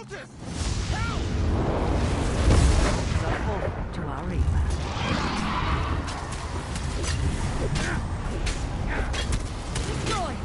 cultists! Help! Support to our reaper. Destroy!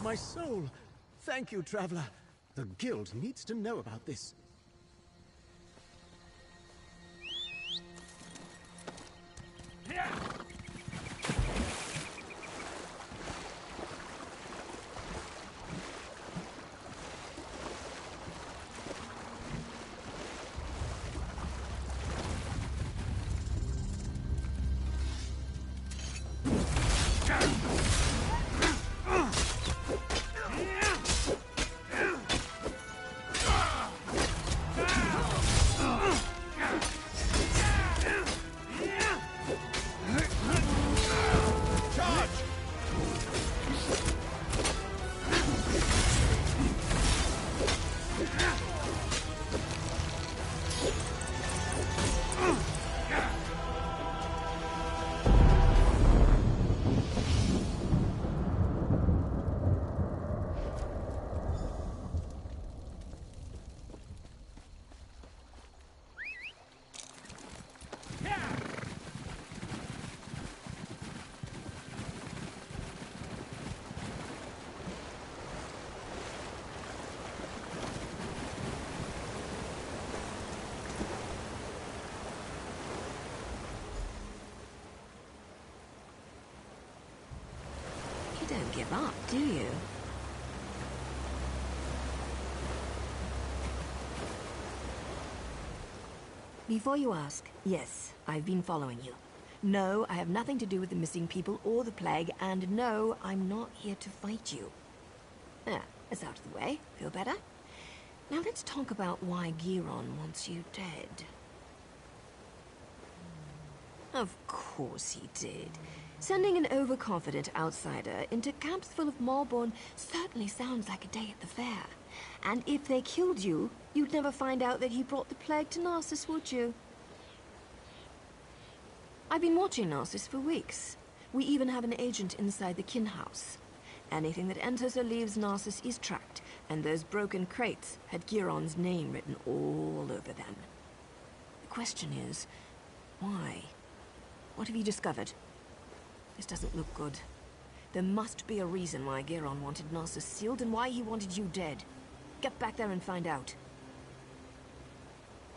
My soul! Thank you, Traveler. The Guild needs to know about this. You don't give up, do you? Before you ask, yes, I've been following you. No, I have nothing to do with the missing people or the plague, and no, I'm not here to fight you. Ah, that's out of the way. Feel better? Now let's talk about why Giron wants you dead. Of course he did. Sending an overconfident outsider into camps full of Malborn certainly sounds like a day at the fair. And if they killed you, you'd never find out that he brought the plague to Narcissus, would you? I've been watching Narcissus for weeks. We even have an agent inside the kin house. Anything that enters or leaves Narcissus is tracked, and those broken crates had Giron's name written all over them. The question is, why? What have you discovered? This doesn't look good. There must be a reason why Giron wanted Narcissus sealed and why he wanted you dead. Get back there and find out.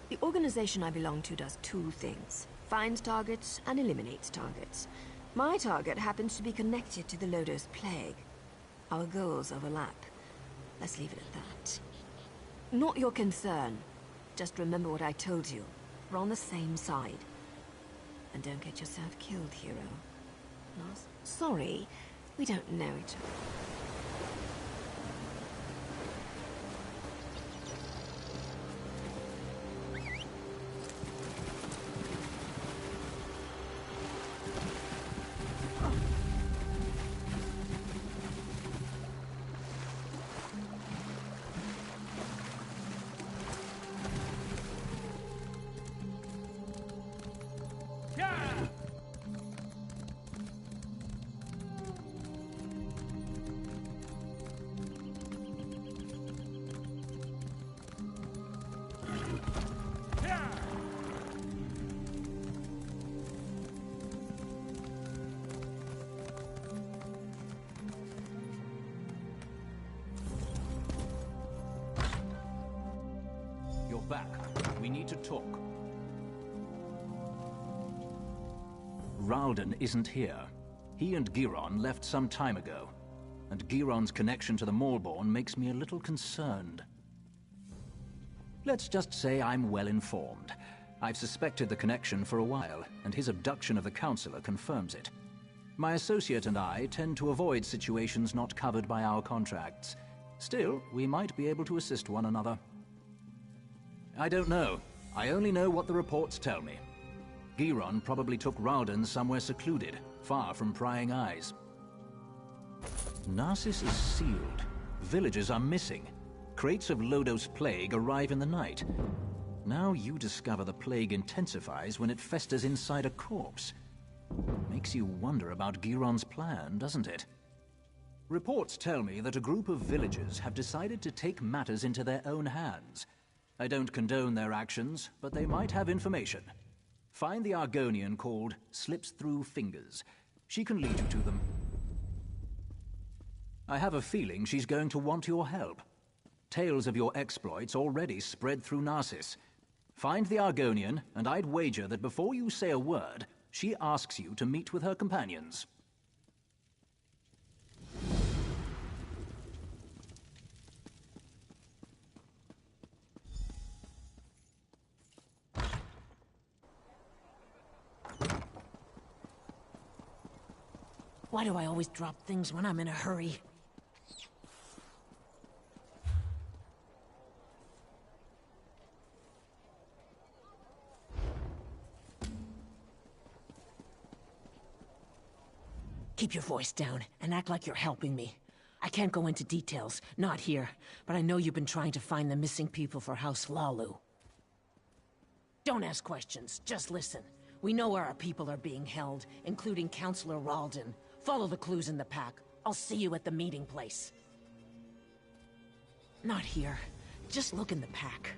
The organization I belong to does two things. Finds targets and eliminates targets. My target happens to be connected to the Lodos plague. Our goals overlap. Let's leave it at that. Not your concern. Just remember what I told you. We're on the same side. And don't get yourself killed, hero. Sorry, we don't know each other. Back. We need to talk. Ralden isn't here. He and Giron left some time ago. And Giron's connection to the Malborn makes me a little concerned. Let's just say I'm well informed. I've suspected the connection for a while, and his abduction of the Counselor confirms it. My associate and I tend to avoid situations not covered by our contracts. Still, we might be able to assist one another. I don't know. I only know what the reports tell me. Giron probably took Ralden somewhere secluded, far from prying eyes. Narcissus is sealed. Villagers are missing. Crates of Lodos plague arrive in the night. Now you discover the plague intensifies when it festers inside a corpse. Makes you wonder about Giron's plan, doesn't it? Reports tell me that a group of villagers have decided to take matters into their own hands. I don't condone their actions, but they might have information. Find the Argonian called Slips Through Fingers. She can lead you to them. I have a feeling she's going to want your help. Tales of your exploits already spread through Narcissus. Find the Argonian, and I'd wager that before you say a word, she asks you to meet with her companions. Why do I always drop things when I'm in a hurry? Keep your voice down and act like you're helping me. I can't go into details, not here, but I know you've been trying to find the missing people for House Lalu. Don't ask questions, just listen. We know where our people are being held, including Counselor Ralden. Follow the clues in the pack. I'll see you at the meeting place. Not here. Just look in the pack.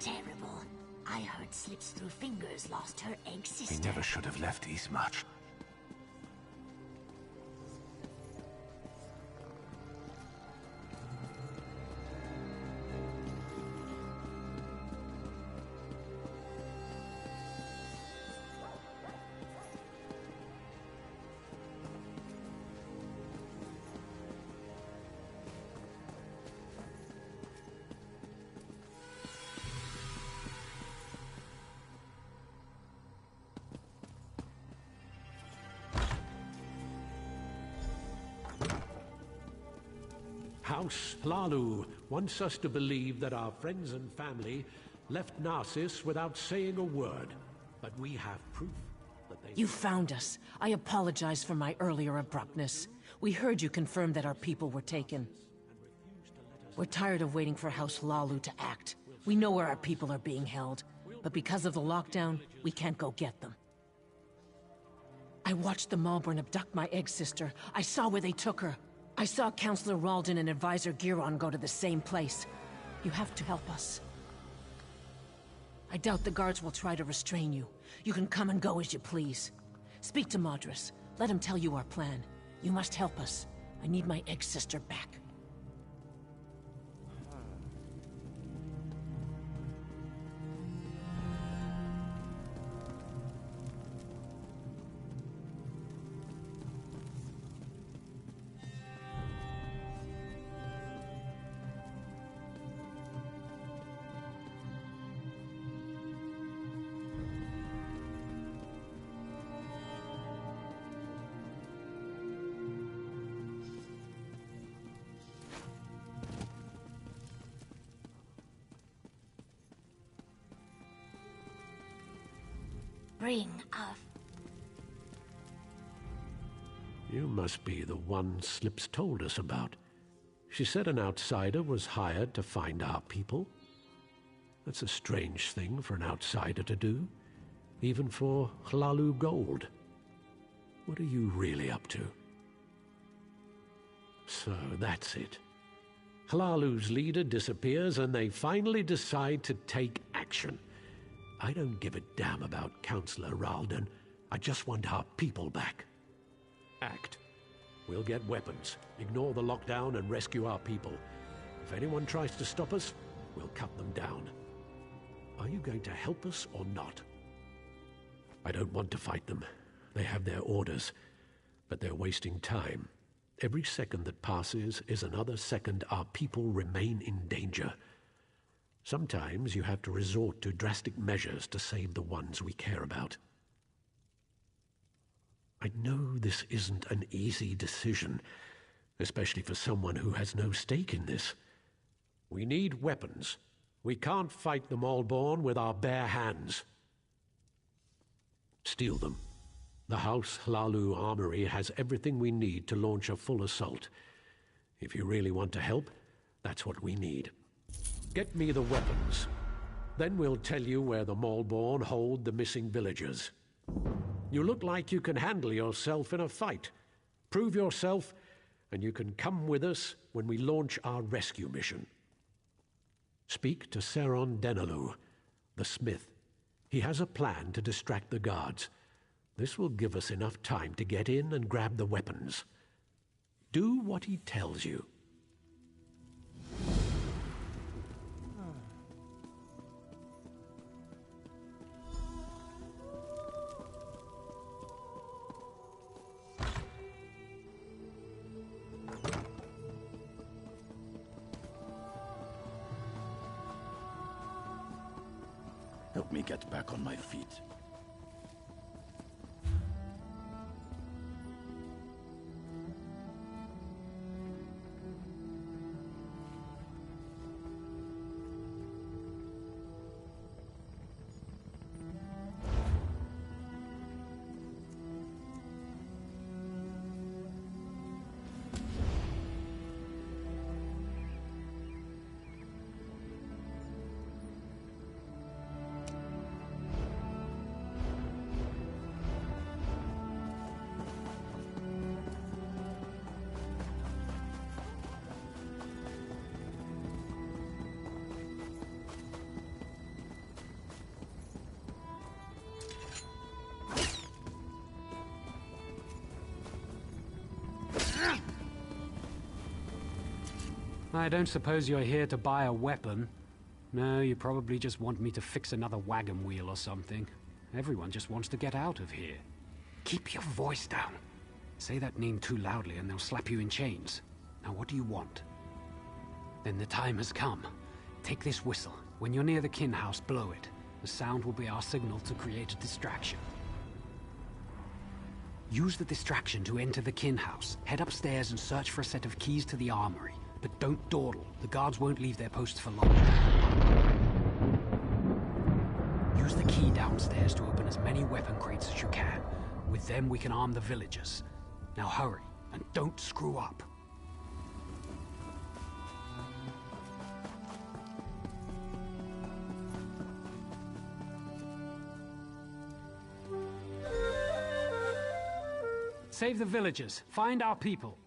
terrible. I heard slips through fingers lost her egg sister. We never should have left East much. House Hlalu wants us to believe that our friends and family left Narcissus without saying a word. But we have proof that they... You found us. I apologize for my earlier abruptness. We heard you confirm that our people were taken. We're tired of waiting for House Hlalu to act. We know where our people are being held, but because of the lockdown, we can't go get them. I watched the Malborn abduct my egg sister. I saw where they took her. I saw Counselor Ralden and Advisor Giron go to the same place. You have to help us. I doubt the guards will try to restrain you. You can come and go as you please. Speak to Madras. Let him tell you our plan. You must help us. I need my egg sister back. Bring up. You must be the one Slips told us about. She said an outsider was hired to find our people. That's a strange thing for an outsider to do, even for Hlalu Gold. What are you really up to? So that's it. Hlalu's leader disappears and they finally decide to take action. I don't give a damn about Counselor Ralden. I just want our people back. Act. We'll get weapons, ignore the lockdown and rescue our people. If anyone tries to stop us, we'll cut them down. Are you going to help us or not? I don't want to fight them. They have their orders, but they're wasting time. Every second that passes is another second our people remain in danger. Sometimes you have to resort to drastic measures to save the ones we care about. I know this isn't an easy decision, especially for someone who has no stake in this. We need weapons. We can't fight the Malborn with our bare hands. Steal them. The House Hlalu Armory has everything we need to launch a full assault. If you really want to help, that's what we need. Get me the weapons. Then we'll tell you where the Malborn hold the missing villagers. You look like you can handle yourself in a fight. Prove yourself, and you can come with us when we launch our rescue mission. Speak to Seron Denalu, the smith. He has a plan to distract the guards. This will give us enough time to get in and grab the weapons. Do what he tells you. Help me get back on my feet. I don't suppose you're here to buy a weapon. No, you probably just want me to fix another wagon wheel or something. Everyone just wants to get out of here. Keep your voice down. Say that name too loudly and they'll slap you in chains. Now what do you want? Then the time has come. Take this whistle. When you're near the kin house, blow it. The sound will be our signal to create a distraction. Use the distraction to enter the kin house. Head upstairs and search for a set of keys to the armory. But don't dawdle. The guards won't leave their posts for long. Use the key downstairs to open as many weapon crates as you can. With them, we can arm the villagers. Now hurry, and don't screw up. Save the villagers. Find our people.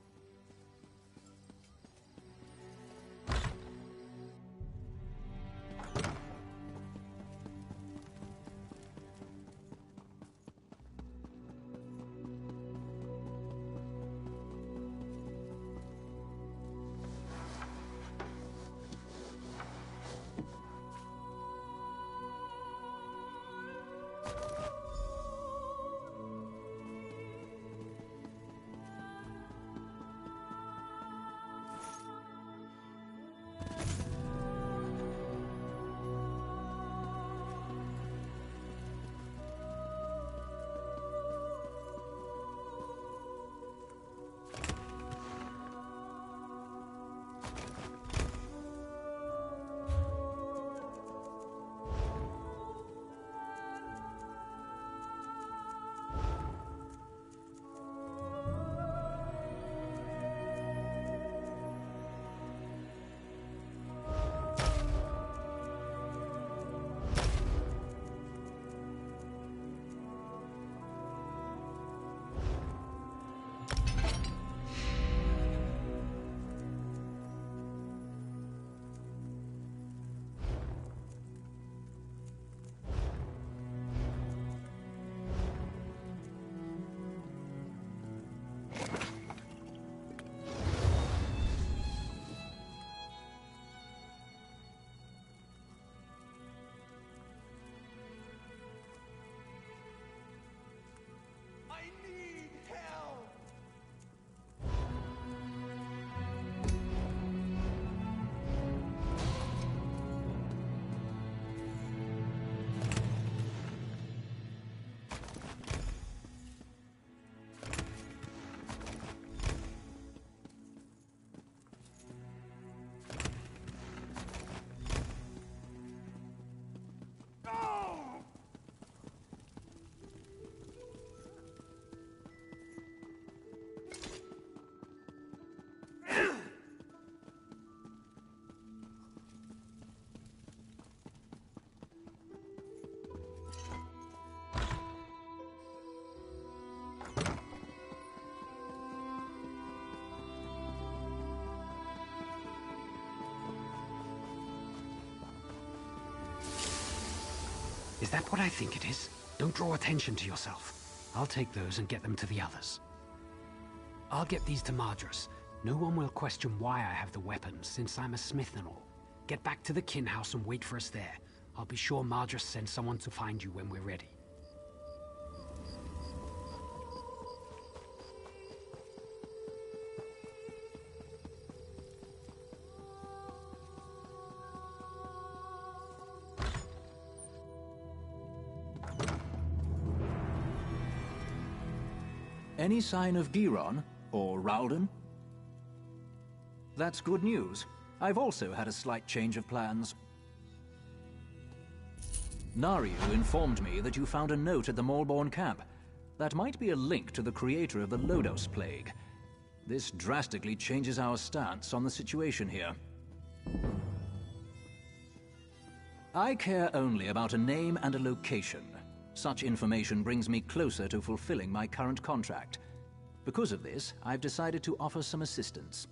Is that what I think it is? Don't draw attention to yourself. I'll take those and get them to the others. I'll get these to Madras. No one will question why I have the weapons, since I'm a smith and all. Get back to the kin house and wait for us there. I'll be sure Madras sends someone to find you when we're ready. Any sign of Giron or Ralden? That's good news. I've also had a slight change of plans. Naryu informed me that you found a note at the Malborn camp. That might be a link to the creator of the Lodos plague. This drastically changes our stance on the situation here. I care only about a name and a location. Such information brings me closer to fulfilling my current contract. Because of this, I've decided to offer some assistance.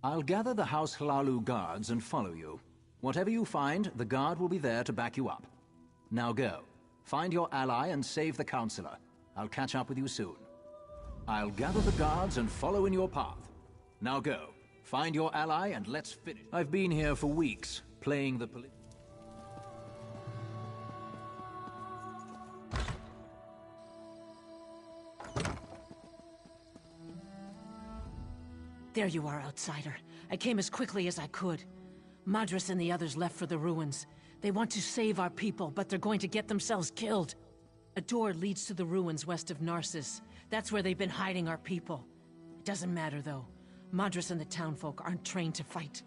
I'll gather the House Hlalu guards and follow you. Whatever you find, the guard will be there to back you up. Now go. Find your ally and save the Counselor. I'll catch up with you soon. I'll gather the guards and follow in your path. Now go. Find your ally and let's finish. I've been here for weeks, playing the police. There you are, outsider. I came as quickly as I could. Madras and the others left for the ruins. They want to save our people, but they're going to get themselves killed. A door leads to the ruins west of Narcissus. That's where they've been hiding our people. It doesn't matter, though. Madras and the townfolk aren't trained to fight.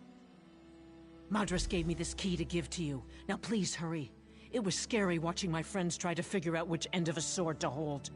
Madras gave me this key to give to you. Now please hurry. It was scary watching my friends try to figure out which end of a sword to hold.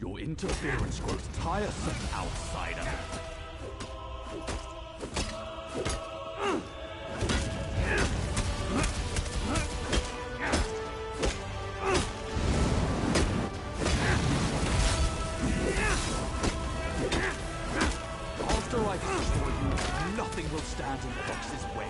Your interference grows tiresome, outsider. After I destroy you, nothing will stand in the box's way.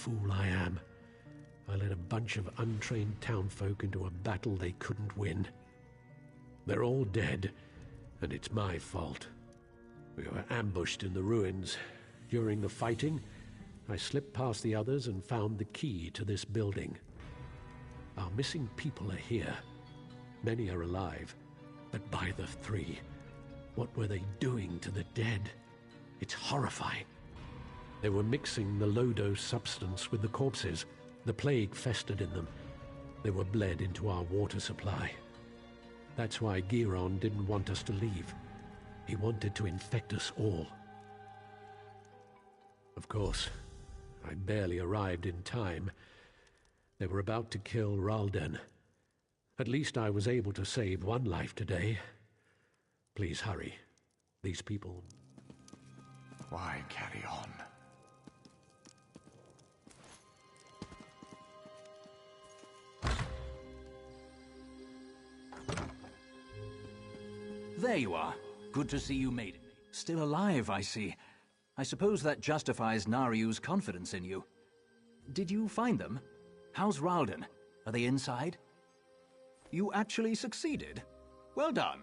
fool I am. I led a bunch of untrained townfolk into a battle they couldn't win. They're all dead, and it's my fault. We were ambushed in the ruins. During the fighting, I slipped past the others and found the key to this building. Our missing people are here. Many are alive, but by the three, what were they doing to the dead? It's horrifying. They were mixing the low-dose substance with the corpses. The plague festered in them. They were bled into our water supply. That's why Giron didn't want us to leave. He wanted to infect us all. Of course, I barely arrived in time. They were about to kill Ralden. At least I was able to save one life today. Please hurry. These people... Why carry on? There you are. Good to see you made it. Still alive, I see. I suppose that justifies Nariu's confidence in you. Did you find them? How's Ralden? Are they inside? You actually succeeded. Well done.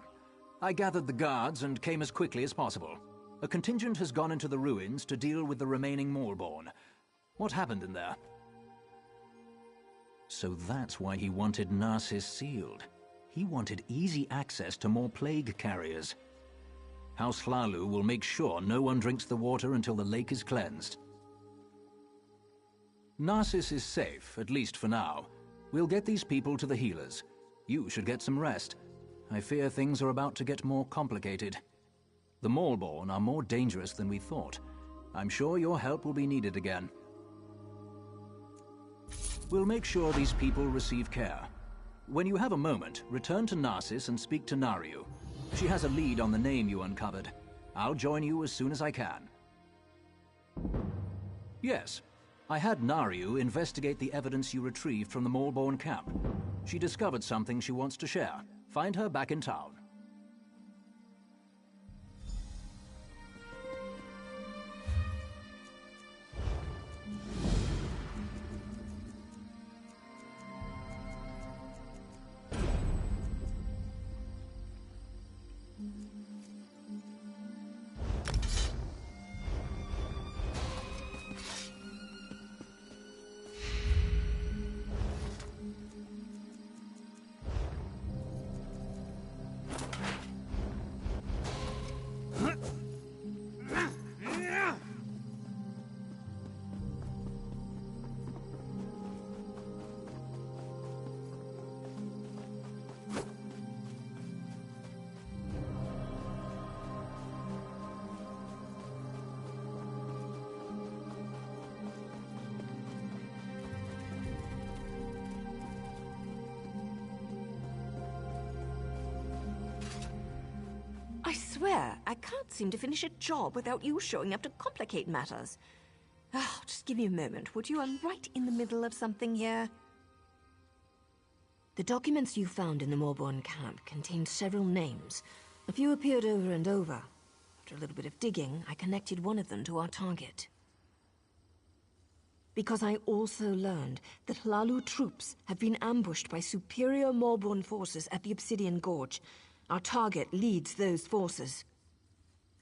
I gathered the guards and came as quickly as possible. A contingent has gone into the ruins to deal with the remaining Maulborn. What happened in there? So that's why he wanted Narcissus sealed. He wanted easy access to more plague carriers. House Hlalu will make sure no one drinks the water until the lake is cleansed. Narcissus is safe, at least for now. We'll get these people to the healers. You should get some rest. I fear things are about to get more complicated. The Maulborn are more dangerous than we thought. I'm sure your help will be needed again. We'll make sure these people receive care. When you have a moment, return to Narcissus and speak to Nariu. She has a lead on the name you uncovered. I'll join you as soon as I can. Yes, I had Nariu investigate the evidence you retrieved from the Maulborn camp. She discovered something she wants to share. Find her back in town. I swear, I can't seem to finish a job without you showing up to complicate matters. Oh, just give me a moment, would you? I'm right in the middle of something here. The documents you found in the Maulborn camp contained several names. A few appeared over and over. After a little bit of digging, I connected one of them to our target. Because I also learned that Hlalu troops have been ambushed by superior Maulborn forces at the Obsidian Gorge. Our target leads those forces.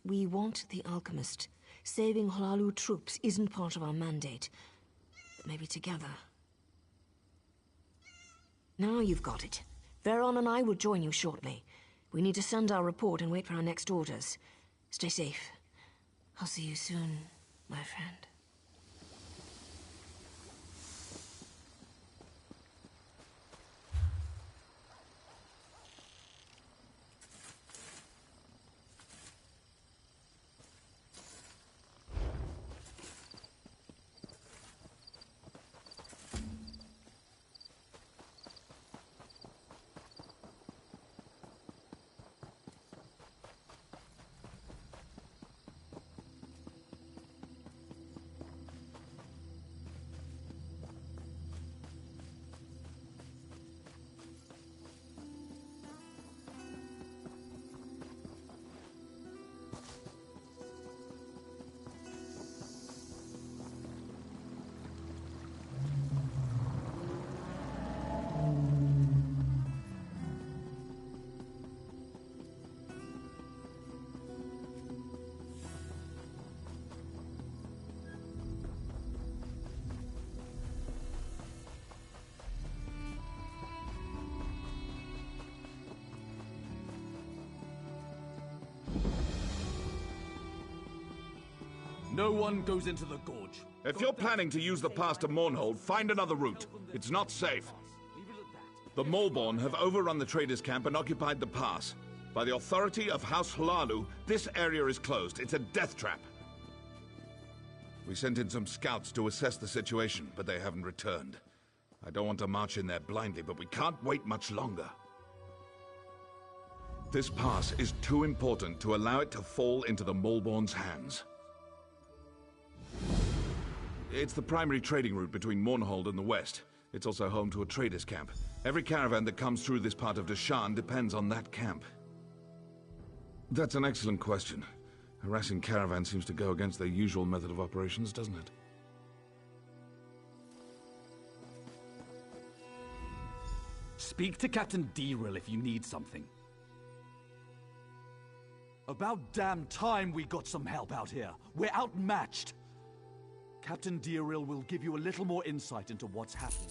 We want the Alchemist. Saving Hlalu troops isn't part of our mandate. But maybe together. Now you've got it. Veron and I will join you shortly. We need to send our report and wait for our next orders. Stay safe. I'll see you soon, my friend. No one goes into the gorge. If you're planning to use the pass to Mournhold, find another route. It's not safe. The Maulborn have overrun the traders' camp and occupied the pass. By the authority of House Hlalu, this area is closed. It's a death trap. We sent in some scouts to assess the situation, but they haven't returned. I don't want to march in there blindly, but we can't wait much longer. This pass is too important to allow it to fall into the Maulborn's hands. It's the primary trading route between Mournhold and the west. It's also home to a traders' camp. Every caravan that comes through this part of Deshan depends on that camp. That's an excellent question. Harassing caravan seems to go against their usual method of operations, doesn't it? Speak to Captain Deril if you need something. About damn time we got some help out here. We're outmatched. Captain Deril will give you a little more insight into what's happening.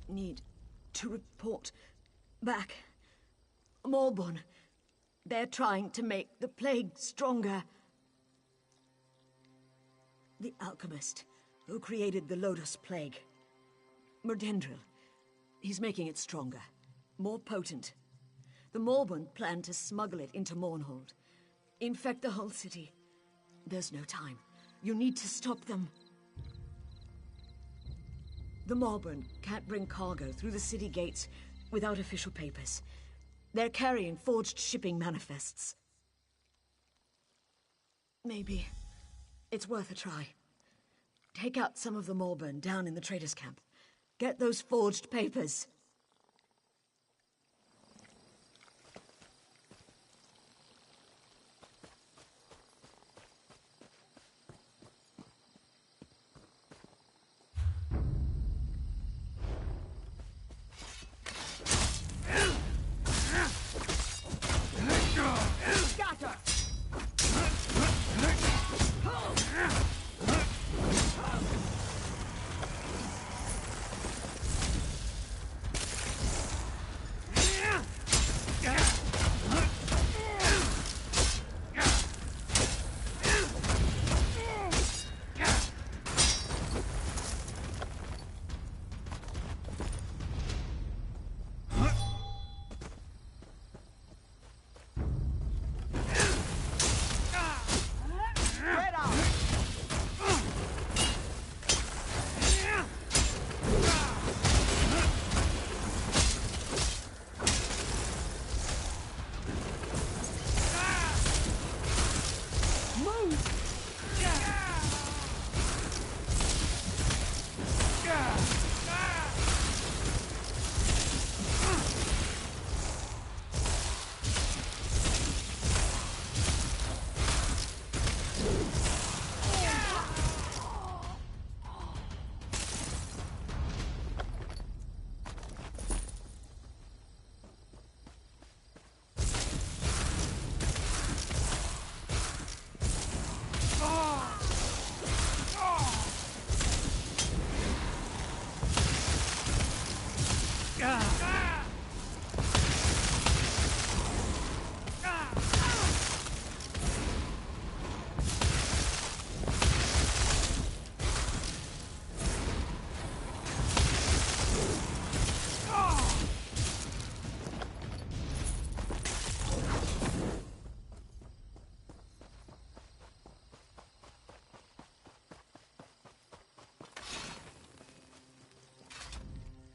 Need to report back. Maulborn. They're trying to make the plague stronger. The alchemist who created the Lotus Plague. Merdendril. He's making it stronger. More potent. The Maulborn plan to smuggle it into Mournhold. Infect the whole city. There's no time. You need to stop them. The Maulborn can't bring cargo through the city gates without official papers. They're carrying forged shipping manifests. Maybe it's worth a try. Take out some of the Maulborn down in the traders' camp. Get those forged papers.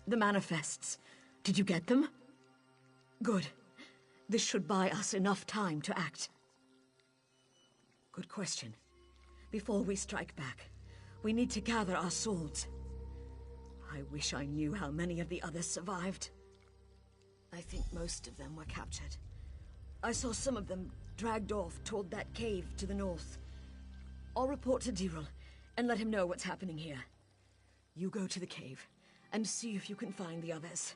The manifests. Did you get them? Good. This should buy us enough time to act. Good question. Before we strike back, we need to gather our swords. I wish I knew how many of the others survived. I think most of them were captured. I saw some of them dragged off toward that cave to the north. I'll report to Diril and let him know what's happening here. You go to the cave and see if you can find the others.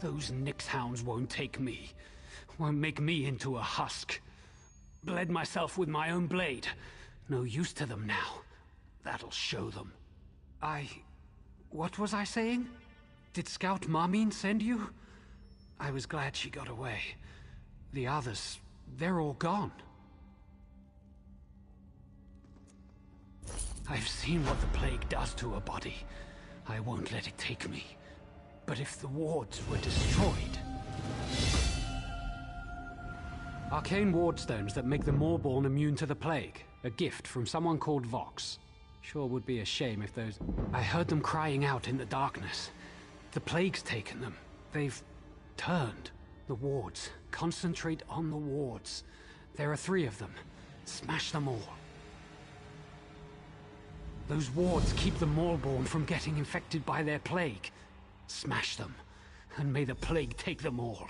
Those Nyx hounds won't take me. Won't make me into a husk. Bled myself with my own blade. No use to them now. That'll show them. What was I saying? Did Scout Marmine send you? I was glad she got away. The others, they're all gone. I've seen what the plague does to a body. I won't let it take me. But if the wards were destroyed... Arcane wardstones that make the Moorborn immune to the plague. A gift from someone called Vox. Sure would be a shame if those... I heard them crying out in the darkness. The plague's taken them. They've turned. The wards. Concentrate on the wards. There are 3 of them. Smash them all. Those wards keep the Moorborn from getting infected by their plague. Smash them, and may the plague take them all.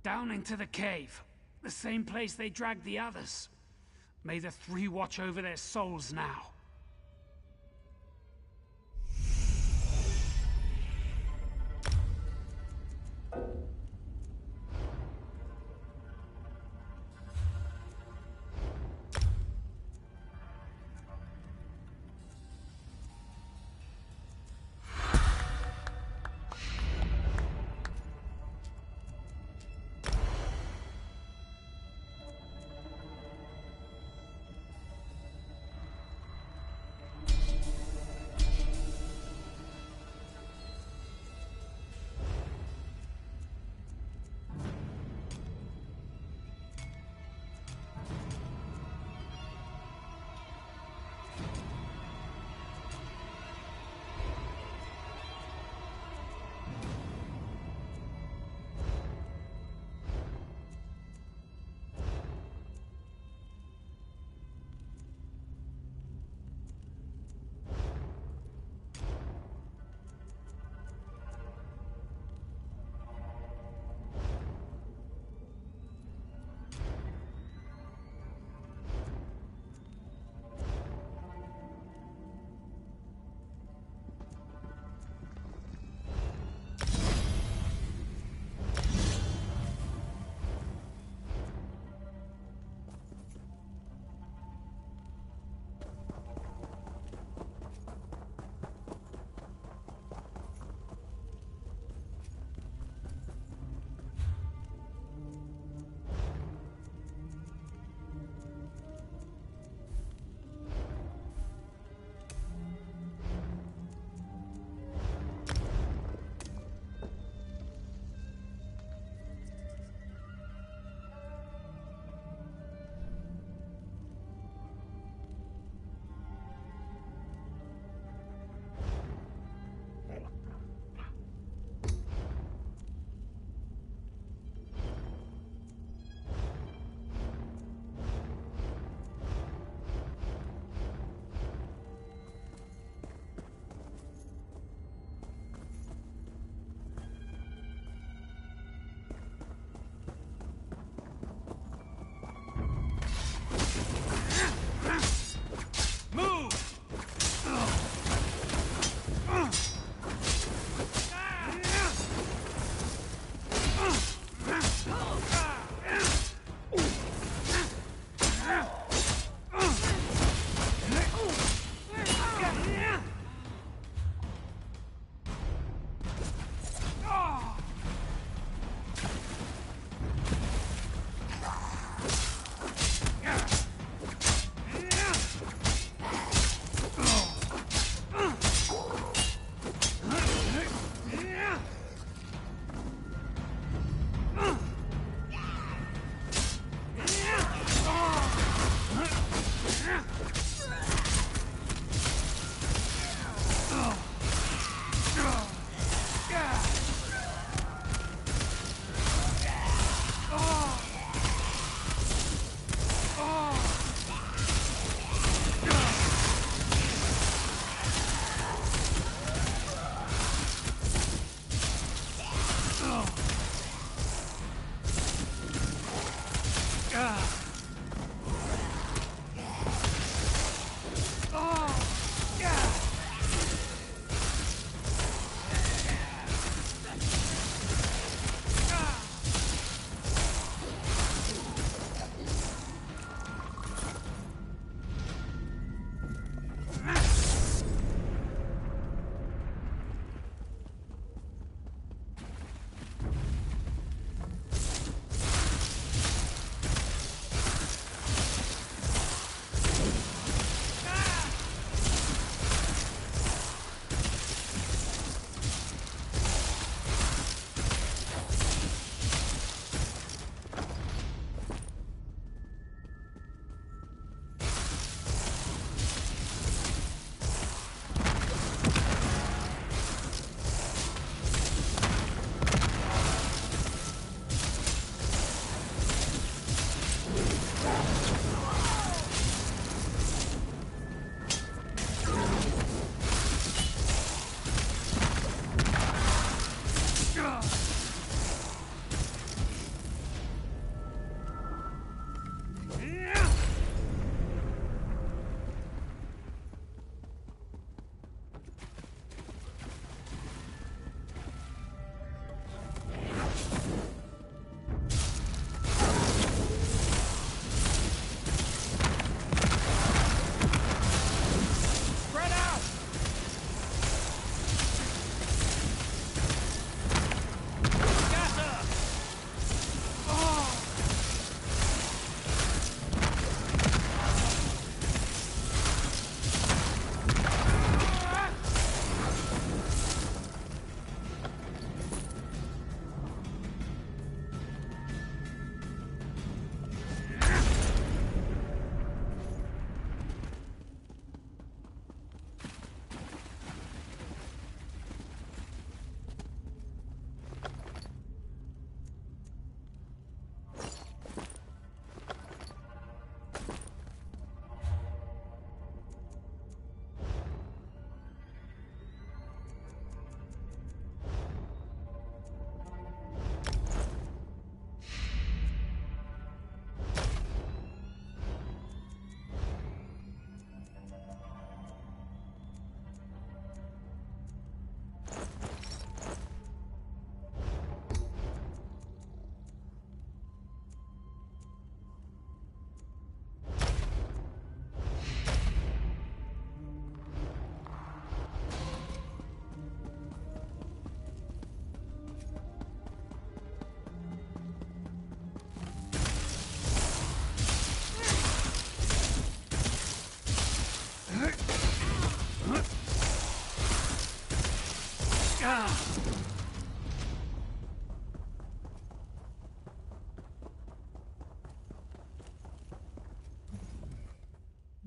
Down into the cave. The same place they dragged the others. May the 3 watch over their souls now.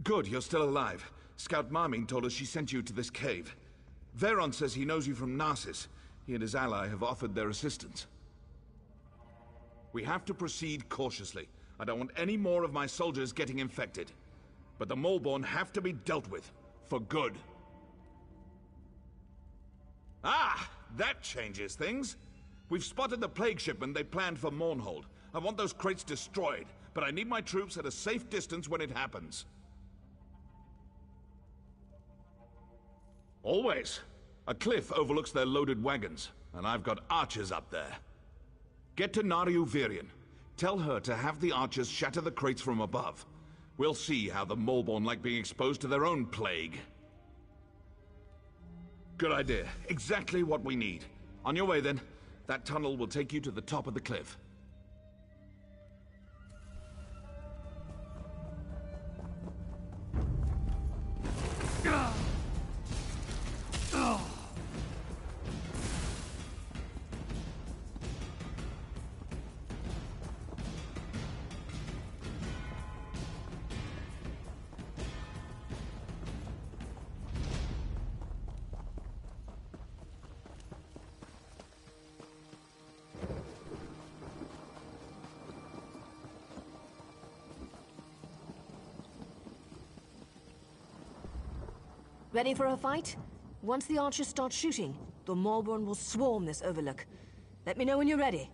Good, you're still alive. Scout Marming told us she sent you to this cave. Veron says he knows you from Narcissus. He and his ally have offered their assistance. We have to proceed cautiously. I don't want any more of my soldiers getting infected. But the Moleborn have to be dealt with. For good. Ah! That changes things. We've spotted the plague shipment they planned for Mournhold. I want those crates destroyed, but I need my troops at a safe distance when it happens. Always. A cliff overlooks their loaded wagons, and I've got archers up there. Get to Nariu Virion. Tell her to have the archers shatter the crates from above. We'll see how the Moleborn like being exposed to their own plague. Good idea. Exactly what we need. On your way, then. That tunnel will take you to the top of the cliff. Ready for a fight? Once the archers start shooting, the Moleborn will swarm this overlook. Let me know when you're ready.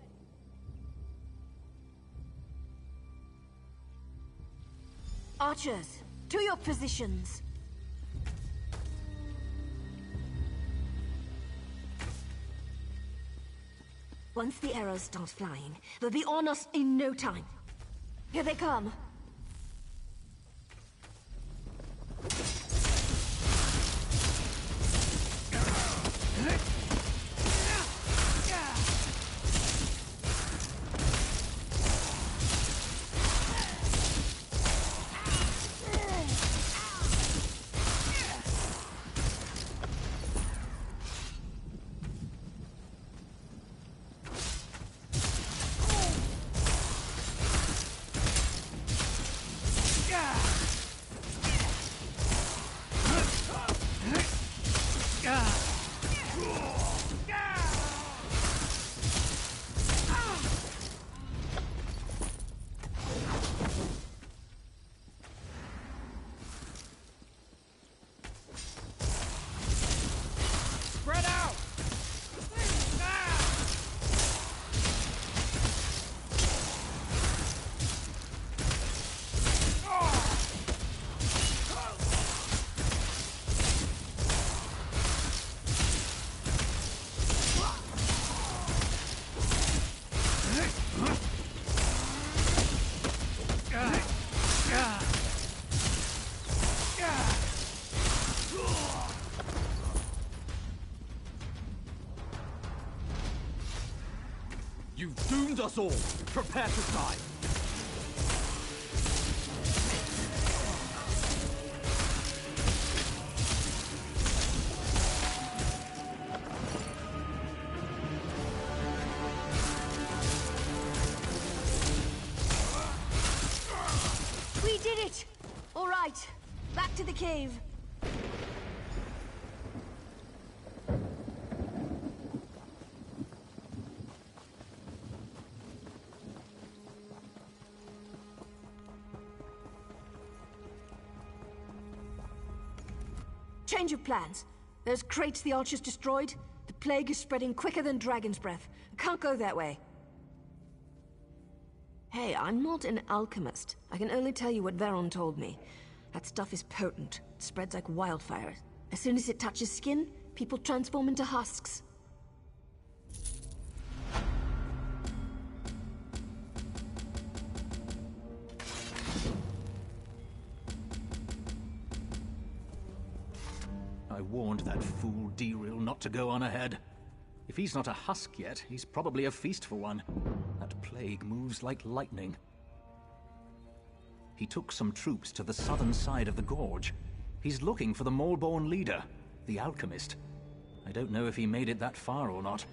Archers, to your positions! Once the arrows start flying, they'll be on us in no time. Here they come! You've doomed us all! Prepare to die! We did it! All right, back to the cave. Change of plans. Those crates the archers destroyed, the plague is spreading quicker than dragon's breath. Can't go that way. Hey, I'm not an alchemist. I can only tell you what Veron told me. That stuff is potent. It spreads like wildfire. As soon as it touches skin, people transform into husks. I warned that fool Deril not to go on ahead. If he's not a husk yet, he's probably a feast for one. That plague moves like lightning. He took some troops to the southern side of the gorge. He's looking for the Moleborn leader, the alchemist. I don't know if he made it that far or not.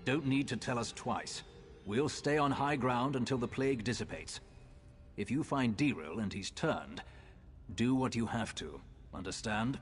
Don't need to tell us twice. We'll stay on high ground until the plague dissipates. If you find Diril and he's turned, do what you have to. Understand?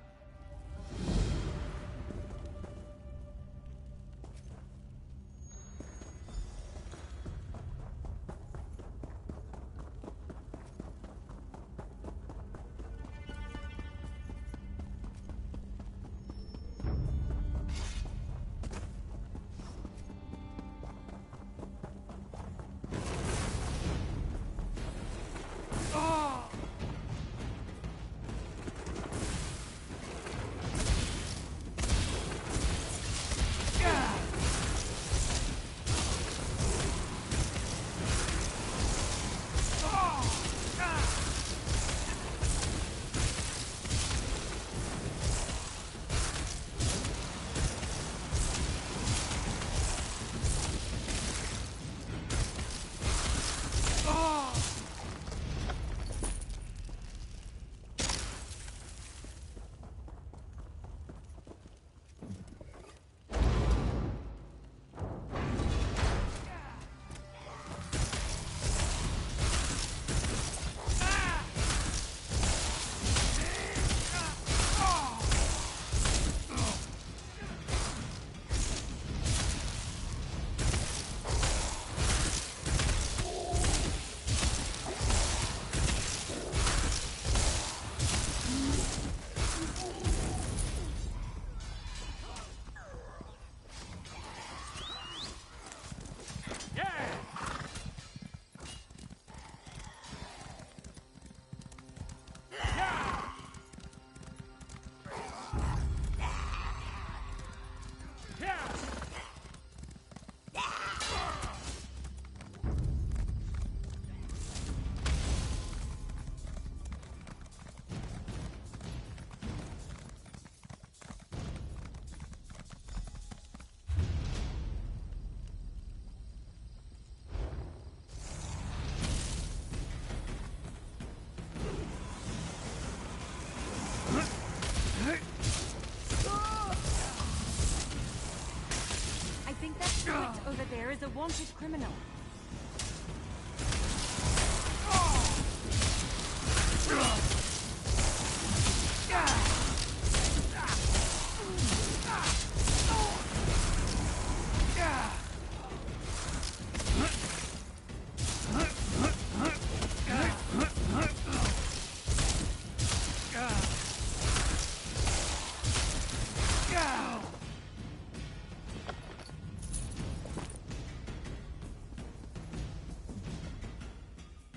Over there is a wanted criminal.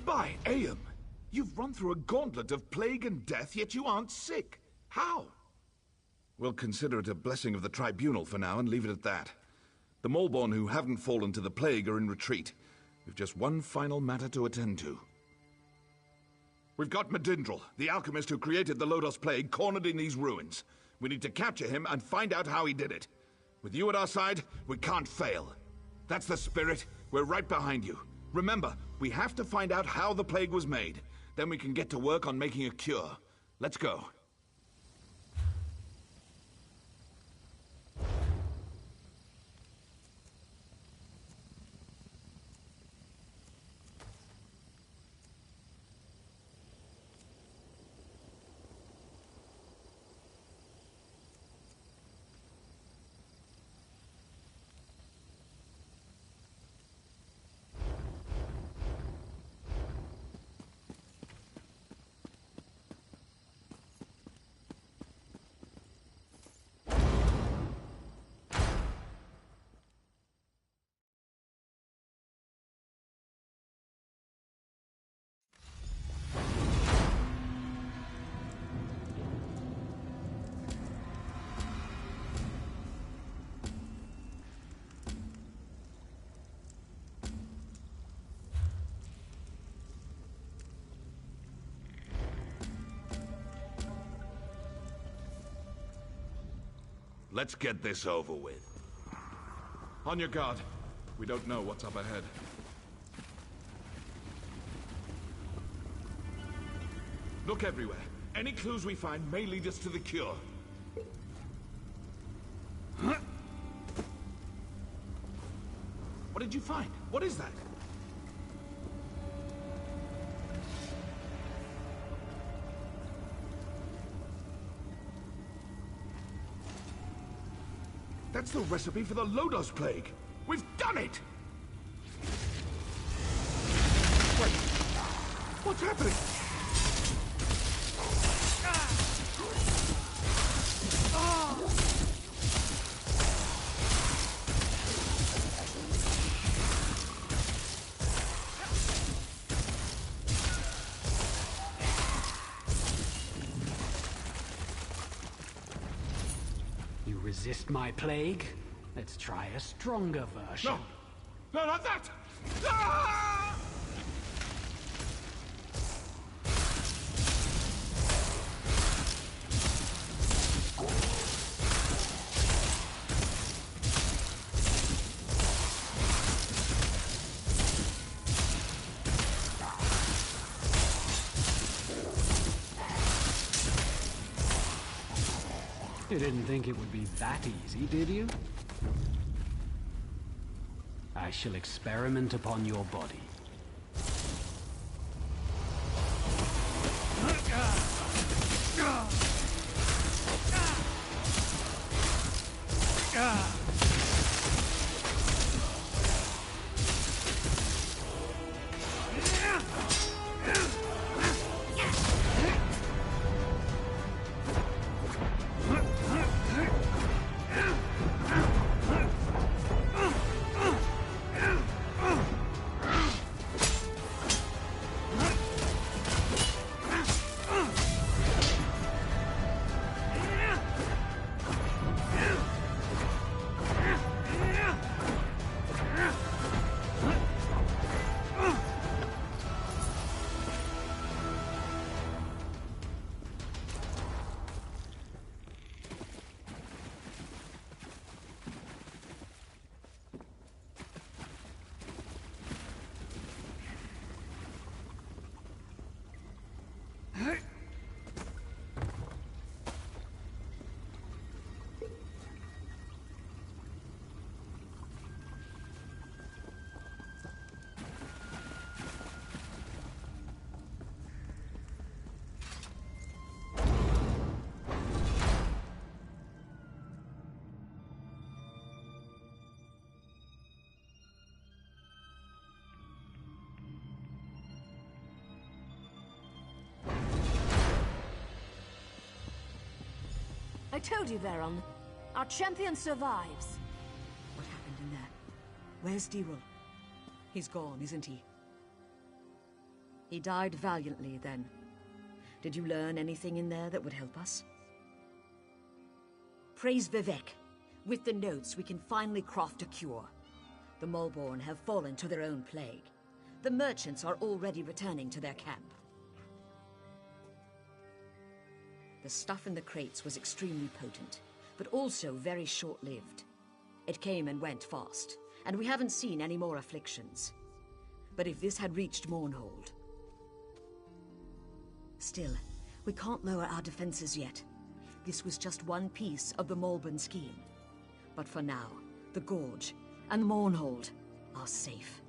By Aeum, you've run through a gauntlet of plague and death, yet you aren't sick. How? We'll consider it a blessing of the Tribunal for now and leave it at that. The Molborn who haven't fallen to the plague are in retreat. We've just one final matter to attend to. We've got Medindril, the alchemist who created the Lodos Plague, cornered in these ruins. We need to capture him and find out how he did it. With you at our side, we can't fail. That's the spirit. We're right behind you. Remember, we have to find out how the plague was made. Then we can get to work on making a cure. Let's go. Let's get this over with. On your guard. We don't know what's up ahead. Look everywhere. Any clues we find may lead us to the cure. Huh? What did you find? What is that? That's the recipe for the Lodos plague! We've done it! Wait, what's happening? You resist my plague? Let's try a stronger version. No! No, not that! Ah! You didn't think it would be that easy, did you? I shall experiment upon your body. I told you, Veron. Our champion survives. What happened in there? Where's Dirul? He's gone, isn't he? He died valiantly, then. Did you learn anything in there that would help us? Praise Vivek. With the notes, we can finally craft a cure. The Mulborn have fallen to their own plague. The merchants are already returning to their camp. The stuff in the crates was extremely potent, but also very short-lived. It came and went fast, and we haven't seen any more afflictions. But if this had reached Mournhold... Still, we can't lower our defenses yet. This was just one piece of the Mulborn scheme. But for now, the Gorge and Mournhold are safe.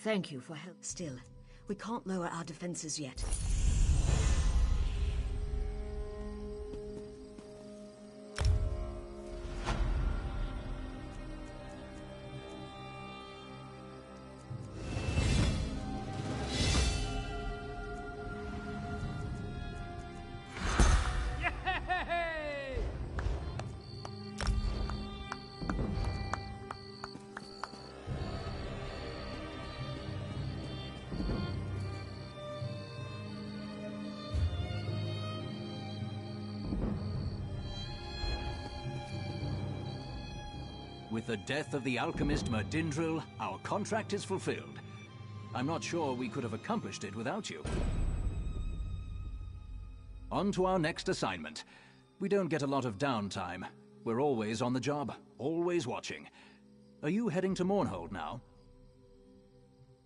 Thank you for help. Still, we can't lower our defenses yet. With the death of the alchemist Merdindril, our contract is fulfilled. I'm not sure we could have accomplished it without you. On to our next assignment. We don't get a lot of downtime. We're always on the job, always watching. Are you heading to Mournhold now?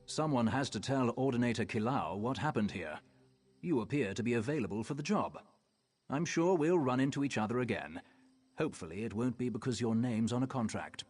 Someone has to tell Ordinator Kilau what happened here. You appear to be available for the job. I'm sure we'll run into each other again. Hopefully it won't be because your name's on a contract.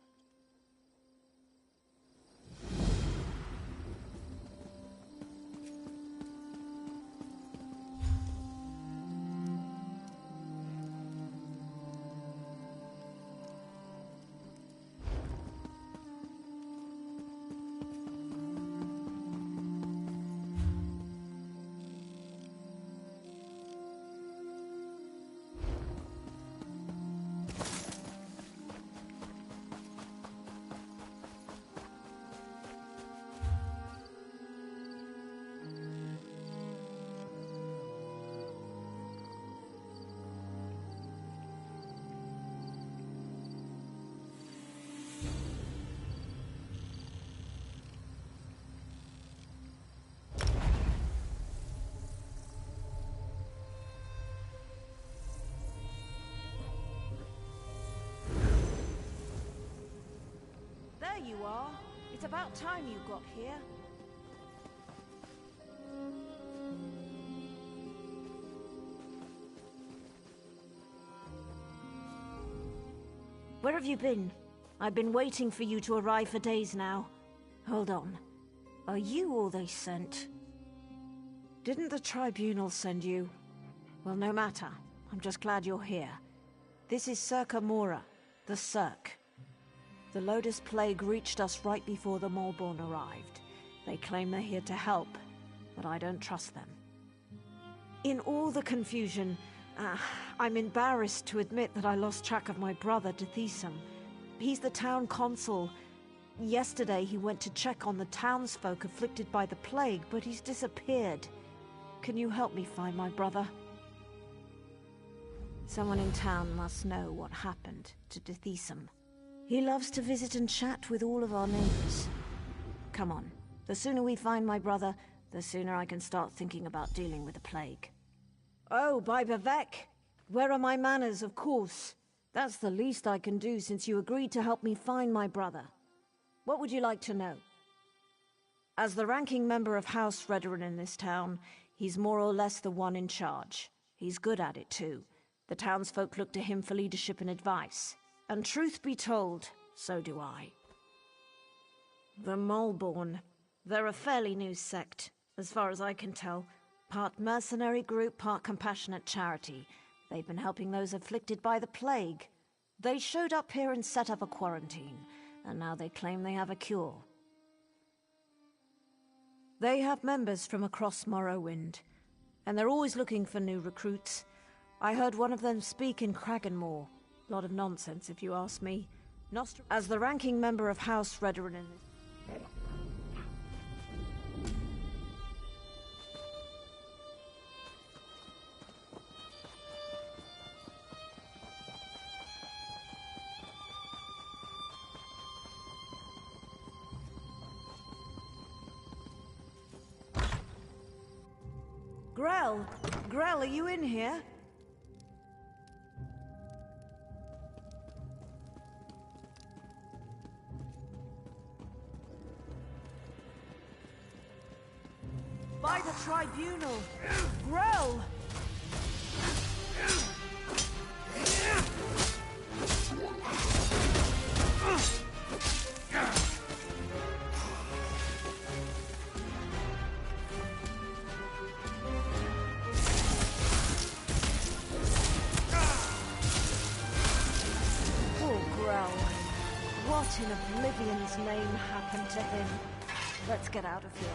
There you are. It's about time you got here. Where have you been? I've been waiting for you to arrive for days now. Hold on. Are you all they sent? Didn't the Tribunal send you? Well, no matter. I'm just glad you're here. This is Circa Mora, the Cirque. The Lotus Plague reached us right before the Malborn arrived. They claim they're here to help, but I don't trust them. In all the confusion, I'm embarrassed to admit that I lost track of my brother, Dethisum. He's the town consul. Yesterday he went to check on the townsfolk afflicted by the plague, but he's disappeared. Can you help me find my brother? Someone in town must know what happened to Dethisum. He loves to visit and chat with all of our neighbors. Come on. The sooner we find my brother, the sooner I can start thinking about dealing with the plague. Oh, by Vivek! Where are my manners, of course? That's the least I can do since you agreed to help me find my brother. What would you like to know? As the ranking member of House Redoran in this town, he's more or less the one in charge. He's good at it, too. The townsfolk look to him for leadership and advice. And truth be told, so do I. The Malborn. They're a fairly new sect, as far as I can tell. Part mercenary group, part compassionate charity. They've been helping those afflicted by the plague. They showed up here and set up a quarantine, and now they claim they have a cure. They have members from across Morrowind, and they're always looking for new recruits. I heard one of them speak in Kraganmore. Lot of nonsense, if you ask me. As the ranking member of House Redoran in this... Grell! Grell, are you in here? By the Tribunal! Grell! Poor Grell. What in Oblivion's name happened to him? Let's get out of here.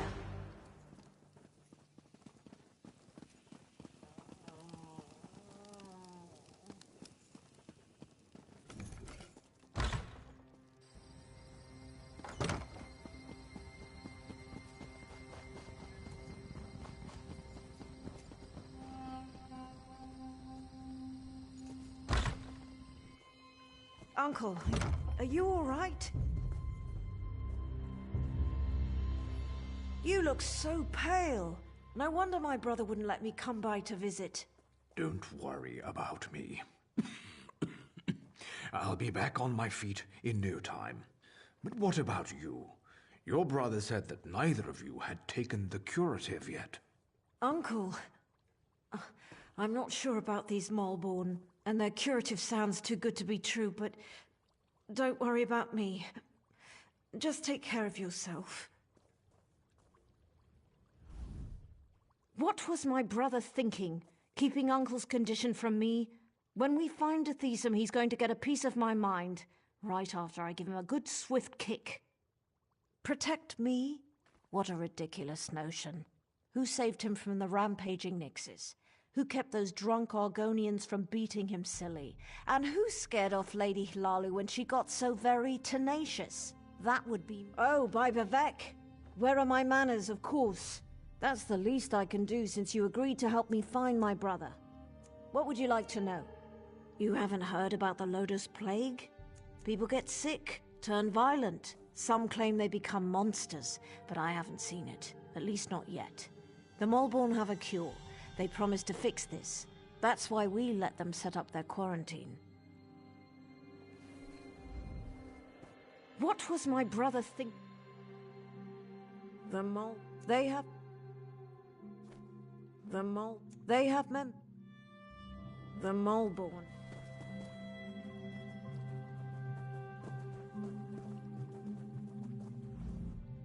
Uncle, are you all right? You look so pale. No wonder my brother wouldn't let me come by to visit. Don't worry about me. I'll be back on my feet in no time. But what about you? Your brother said that neither of you had taken the curative yet. Uncle, I'm not sure about these Malborn, and their curative sounds too good to be true, but don't worry about me. Just take care of yourself. What was my brother thinking, keeping Uncle's condition from me? When we find Athesum, he's going to get a piece of my mind, right after I give him a good swift kick. Protect me? What a ridiculous notion. Who saved him from the rampaging Nixes? Who kept those drunk Argonians from beating him silly? And who scared off Lady Hlalu when she got so very tenacious? That would be... Oh, by Vivek! Where are my manners, of course? That's the least I can do since you agreed to help me find my brother. What would you like to know? You haven't heard about the Lodos Plague? People get sick, turn violent. Some claim they become monsters, but I haven't seen it. At least not yet. The Malborn have a cure. They promised to fix this. That's why we let them set up their quarantine. What was my brother think? The Mol... They have... The Mol... They have mem... The Malborn.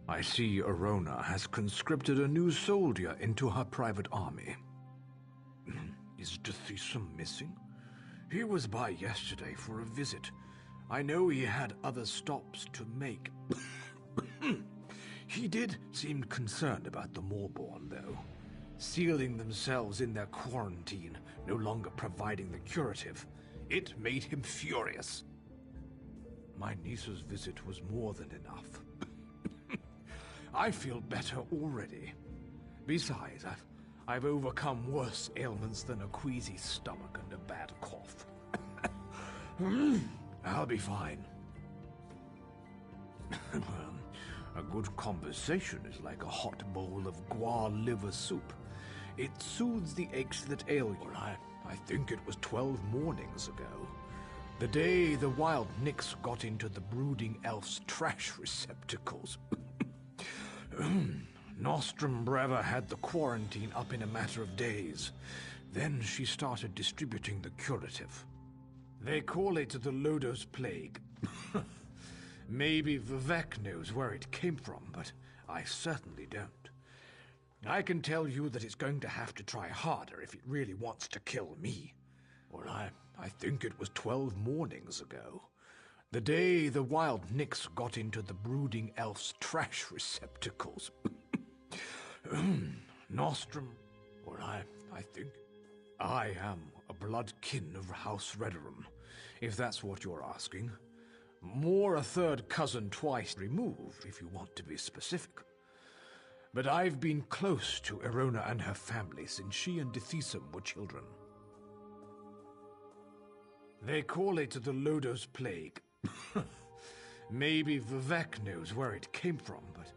I see Arona has conscripted a new soldier into her private army. Is Athesum missing? He was by yesterday for a visit. I know he had other stops to make. He did seem concerned about the Malborn, though. Sealing themselves in their quarantine, no longer providing the curative. It made him furious. My niece's visit was more than enough. I feel better already. Besides, I've overcome worse ailments than a queasy stomach and a bad cough. I'll be fine. A good conversation is like a hot bowl of guar liver soup. It soothes the aches that ail you. I think it was 12 mornings ago. The day the wild Nyx got into the brooding elf's trash receptacles. Nostrum Breva had the quarantine up in a matter of days. Then she started distributing the curative. They call it the Lodos Plague. Maybe Vivek knows where it came from, but I certainly don't. I can tell you that it's going to have to try harder if it really wants to kill me. Well, I think it was 12 mornings ago. The day the wild Nyx got into the brooding elf's trash receptacles. Nostrum... Well, I think... I am a blood kin of House Redorum, if that's what you're asking. More a third cousin twice removed, if you want to be specific. But I've been close to Arona and her family since she and Athesum were children. They call it the Lodos Plague. Maybe Vivek knows where it came from, but...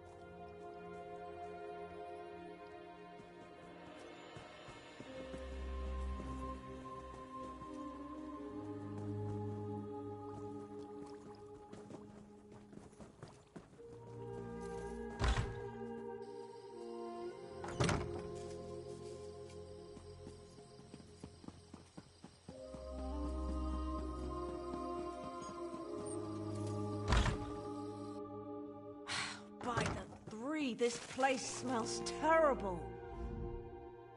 This place smells terrible.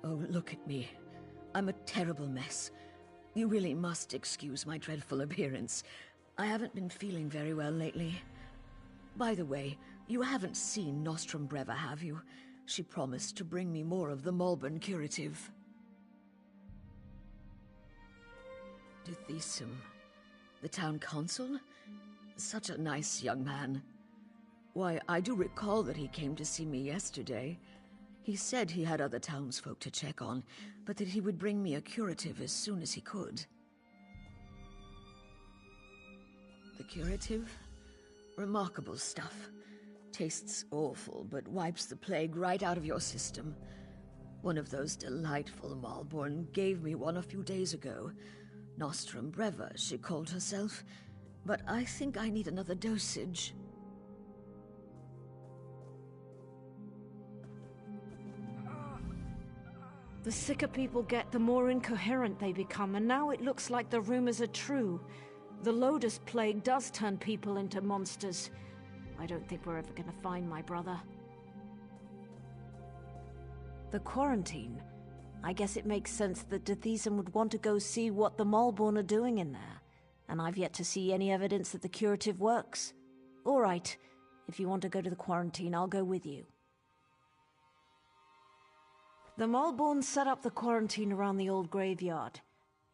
Oh, look at me. I'm a terrible mess. You really must excuse my dreadful appearance. I haven't been feeling very well lately. By the way, you haven't seen Nostrum Breva, have you? She promised to bring me more of the Malborn curative. Athesum, the town consul? Such a nice young man. Why, I do recall that he came to see me yesterday. He said he had other townsfolk to check on, but that he would bring me a curative as soon as he could. The curative? Remarkable stuff. Tastes awful, but wipes the plague right out of your system. One of those delightful Malborn gave me one a few days ago. Nostrum Breva, she called herself. But I think I need another dosage. The sicker people get, the more incoherent they become, and now it looks like the rumors are true. The Lotus Plague does turn people into monsters. I don't think we're ever gonna find my brother. The quarantine. I guess it makes sense that Dethesum would want to go see what the Malborn are doing in there. And I've yet to see any evidence that the curative works. All right, if you want to go to the quarantine, I'll go with you. The Malborn set up the quarantine around the old graveyard.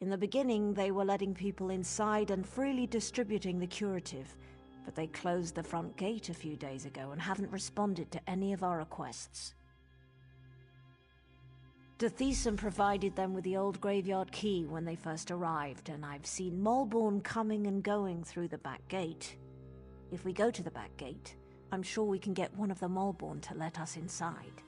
In the beginning, they were letting people inside and freely distributing the curative, but they closed the front gate a few days ago and haven't responded to any of our requests. Dethesum provided them with the old graveyard key when they first arrived, and I've seen Malborn coming and going through the back gate. If we go to the back gate, I'm sure we can get one of the Malborn to let us inside.